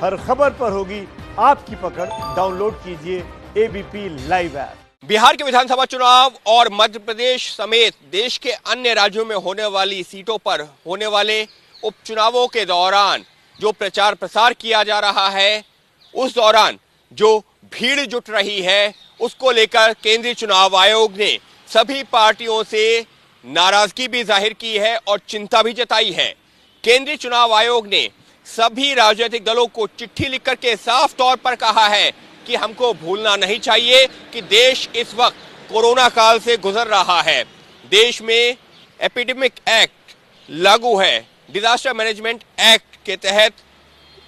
हर खबर पर होगी आपकी पकड़। डाउनलोड कीजिए एबीपी लाइव ऐप। बिहार के विधानसभा चुनाव और मध्य प्रदेश समेत देश के अन्य राज्यों में होने वाली सीटों पर होने वाले उपचुनावों के दौरान जो प्रचार प्रसार किया जा रहा है, उस दौरान जो भीड़ जुट रही है, उसको लेकर केंद्रीय चुनाव आयोग ने सभी पार्टियों से नाराजगी भी जाहिर की है और चिंता भी जताई है। केंद्रीय चुनाव आयोग ने सभी राजनीतिक दलों को चिट्ठी लिखकर के साफ तौर पर कहा है कि हमको भूलना नहीं चाहिए कि देश इस वक्त कोरोना काल से गुजर रहा है। देश में एपिडेमिक एक्ट लागू है। डिजास्टर मैनेजमेंट एक्ट के तहत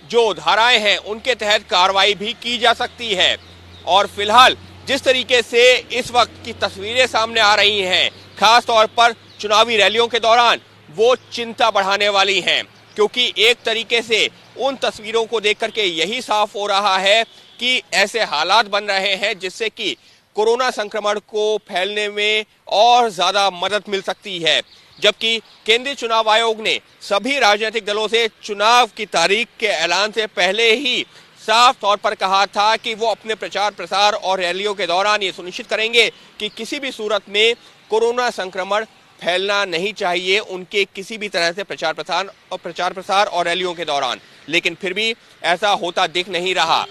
जो धाराएं हैं, उनके तहत कार्रवाई भी की जा सकती है। और फिलहाल जिस तरीके से इस वक्त की तस्वीरें सामने आ रही हैं, खास तौर पर चुनावी रैलियों के दौरान, वो चिंता बढ़ाने वाली हैं, क्योंकि एक तरीके से उन तस्वीरों को देख करके यही साफ हो रहा है कि ऐसे हालात बन रहे हैं जिससे कि कोरोना संक्रमण को फैलने में और ज्यादा मदद मिल सकती है। जबकि केंद्रीय चुनाव आयोग ने सभी राजनीतिक दलों से चुनाव की तारीख के ऐलान से पहले ही साफ तौर पर कहा था कि वो अपने प्रचार प्रसार और रैलियों के दौरान ये सुनिश्चित करेंगे कि किसी भी सूरत में कोरोना संक्रमण फैलना नहीं चाहिए उनके किसी भी तरह से प्रचार प्रसार और रैलियों के दौरान। लेकिन फिर भी ऐसा होता दिख नहीं रहा।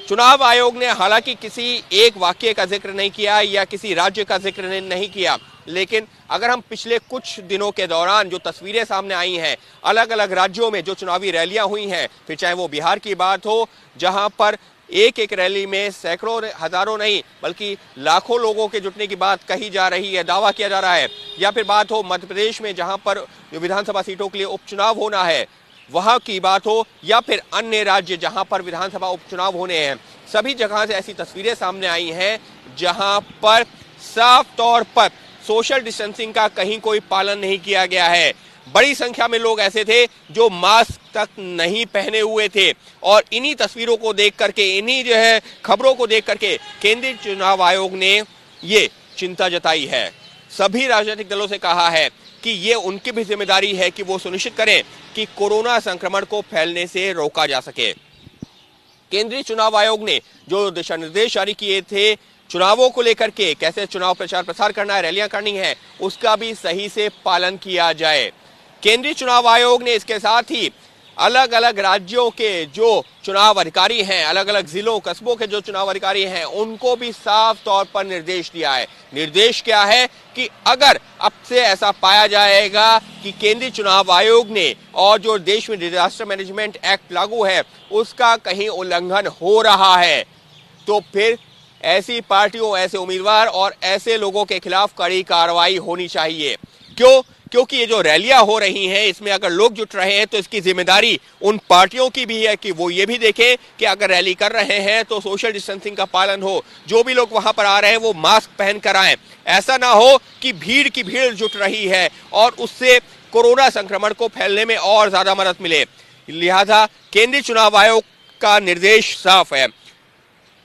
चुनाव आयोग ने हालांकि किसी एक वाक्य का जिक्र नहीं किया या किसी राज्य का जिक्र नहीं किया, लेकिन अगर हम पिछले कुछ दिनों के दौरान जो तस्वीरें सामने आई हैं, अलग अलग राज्यों में जो चुनावी रैलियां हुई हैं, फिर चाहे वो बिहार की बात हो जहां पर एक एक रैली में सैकड़ों हजारों नहीं बल्कि लाखों लोगों के जुटने की बात कही जा रही है, दावा किया जा रहा है, या फिर बात हो मध्य प्रदेश में जहां पर विधानसभा सीटों के लिए उपचुनाव होना है, वहां की बात हो, या फिर अन्य राज्य जहां पर विधानसभा उपचुनाव होने हैं, सभी जगह से ऐसी तस्वीरें सामने आई हैं जहां पर साफ तौर पर सोशल डिस्टेंसिंग का कहीं कोई पालन नहीं किया गया है। बड़ी संख्या में लोग ऐसे थे जो मास्क तक नहीं पहने हुए थे। और इन्हीं तस्वीरों को देख करके, इन्हीं जो है खबरों को देख करके केंद्रीय चुनाव आयोग ने ये चिंता जताई है। सभी राजनीतिक दलों से कहा है कि ये उनकी भी जिम्मेदारी है कि वो सुनिश्चित करें कि कोरोना संक्रमण को फैलने से रोका जा सके। केंद्रीय चुनाव आयोग ने जो दिशा निर्देश जारी किए थे चुनावों को लेकर के, कैसे चुनाव प्रचार प्रसार करना है, रैलियां करनी है, उसका भी सही से पालन किया जाए। केंद्रीय चुनाव आयोग ने इसके साथ ही अलग अलग राज्यों के जो चुनाव अधिकारी हैं, अलग अलग जिलों कस्बों के जो चुनाव अधिकारी हैं, उनको भी साफ तौर पर निर्देश दिया है। निर्देश क्या है कि अगर अब से ऐसा पाया जाएगा कि केंद्रीय चुनाव आयोग ने और जो देश में डिजास्टर मैनेजमेंट एक्ट लागू है उसका कहीं उल्लंघन हो रहा है, तो फिर ऐसी पार्टियों, ऐसे उम्मीदवार और ऐसे लोगों के खिलाफ कड़ी कार्रवाई होनी चाहिए। क्यों? क्योंकि ये जो रैलियां हो रही हैं, इसमें अगर लोग जुट रहे हैं तो इसकी जिम्मेदारी उन पार्टियों की भी है कि वो ये भी देखें कि अगर रैली कर रहे हैं तो सोशल डिस्टेंसिंग का पालन हो, जो भी लोग वहां पर आ रहे हैं वो मास्क पहन कर आए। ऐसा ना हो कि भीड़ की भीड़ जुट रही है और उससे कोरोना संक्रमण को फैलने में और ज्यादा मदद मिले। लिहाजा केंद्रीय चुनाव आयोग का निर्देश साफ है।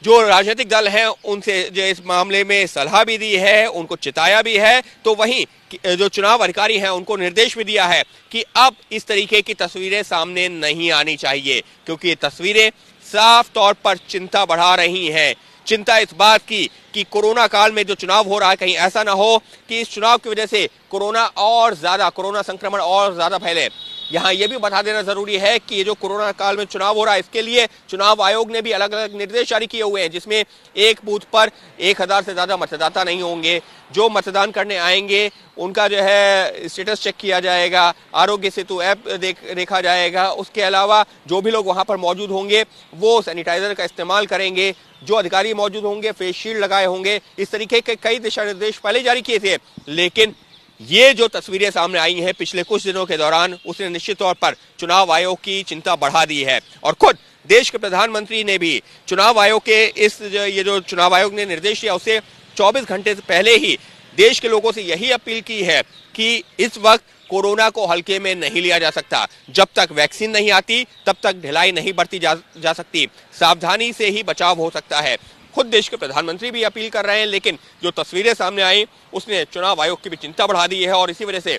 जो राजनीतिक दल हैं उनसे जो इस मामले में सलाह भी दी है, उनको चिताया भी है, तो वहीं जो चुनाव अधिकारी हैं उनको निर्देश भी दिया है कि अब इस तरीके की तस्वीरें सामने नहीं आनी चाहिए, क्योंकि ये तस्वीरें साफ तौर पर चिंता बढ़ा रही हैं। चिंता इस बात की कि कोरोना काल में जो चुनाव हो रहा है, कहीं ऐसा ना हो कि इस चुनाव की वजह से कोरोना संक्रमण और ज्यादा फैले। यहाँ ये भी बता देना जरूरी है कि ये जो कोरोना काल में चुनाव हो रहा है, इसके लिए चुनाव आयोग ने भी अलग अलग निर्देश जारी किए हुए हैं, जिसमें एक बूथ पर 1000 से ज्यादा मतदाता नहीं होंगे। जो मतदान करने आएंगे उनका जो है स्टेटस चेक किया जाएगा, आरोग्य सेतु ऐप देखा जाएगा। उसके अलावा जो भी लोग वहां पर मौजूद होंगे वो सैनिटाइजर का इस्तेमाल करेंगे, जो अधिकारी मौजूद होंगे फेस शील्ड लगाए होंगे। इस तरीके के कई दिशा निर्देश पहले जारी किए थे, लेकिन ये जो तस्वीरें सामने आई हैं पिछले कुछ दिनों के दौरान, उसने निश्चित तौर पर चुनाव आयोग की चिंता बढ़ा दी है। और खुद देश के प्रधानमंत्री ने भी चुनाव आयोग के ये जो चुनाव आयोग ने निर्देश दिया उससे 24 घंटे से पहले ही देश के लोगों से यही अपील की है कि इस वक्त कोरोना को हल्के में नहीं लिया जा सकता। जब तक वैक्सीन नहीं आती तब तक ढिलाई नहीं बरती जा सकती। सावधानी से ही बचाव हो सकता है। खुद देश के प्रधानमंत्री भी अपील कर रहे हैं, लेकिन जो तस्वीरें सामने आई उसने चुनाव आयोग की भी चिंता बढ़ा दी है। और इसी वजह से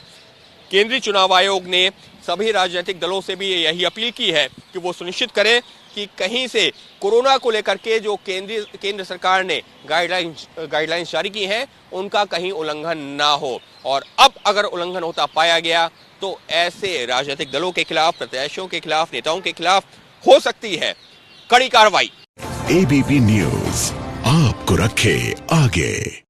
केंद्रीय चुनाव आयोग ने सभी राजनीतिक दलों से भी यही अपील की है कि वो सुनिश्चित करें कि कहीं से कोरोना को लेकर के जो केंद्र सरकार ने गाइडलाइंस जारी की हैं उनका कहीं उल्लंघन ना हो। और अब अगर उल्लंघन होता पाया गया तो ऐसे राजनीतिक दलों के खिलाफ, प्रत्याशियों के खिलाफ, नेताओं के खिलाफ हो सकती है कड़ी कार्रवाई। एबीपी न्यूज आपको रखे आगे।